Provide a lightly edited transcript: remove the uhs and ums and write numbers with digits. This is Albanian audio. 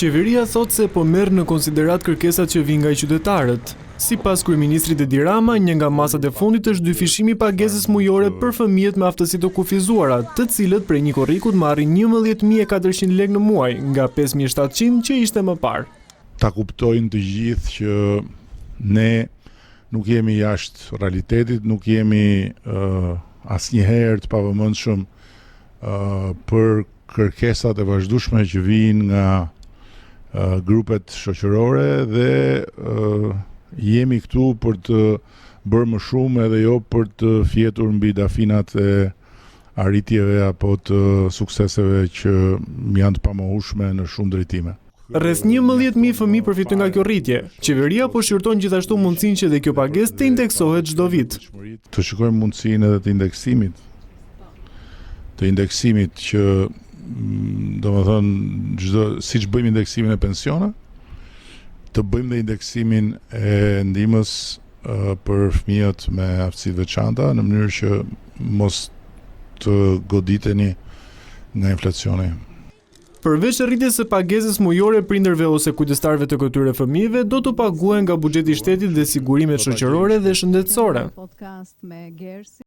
Qeveria thot se po merr në konsiderat kërkesat që vijnë nga qytetarët. Sipas kryeministrit Edi Rama, një nga masat e fundit është dyfishimi i pagesës mujore për fëmijët me aftësi të kufizuara, të cilët prej një korrikut marrin 11.400 lekë në muaj, nga 5.700 që ishte më parë. Ta kuptojnë të gjithë që ne nuk jemi jashtë realitetit, nuk jemi asnjëherë të pavëmendshëm për kërkesat e vazhdueshme që vijnë nga grupet shoqërore dhe jemi këtu për të bërë më shumë edhe jo për të fjetur mbi dafinat e arritjeve apo të sukseseve që janë të pamohueshme në shumë drejtime. Rreth 11.000 fëmijë përfitojnë nga kjo rritje. Qeveria po shqyrton gjithashtu mundësinë që dhe kjo pagesë të indeksohet çdo vit. Të shikojmë mundësinë edhe të indeksimit që domethënë siç bëjmë indeksimin e pensioneve, të bëjmë dhe indeksimin e ndihmës për fëmijët me aftësi të veçanta në mënyrë që mos të goditeni nga inflacioni. Përveç rritjes së pagesës mujore prindërve ose kujdestarëve të këtyre fëmijëve, do të paguhen nga buxheti i shtetit dhe sigurimet shoqërore dhe shëndetësore.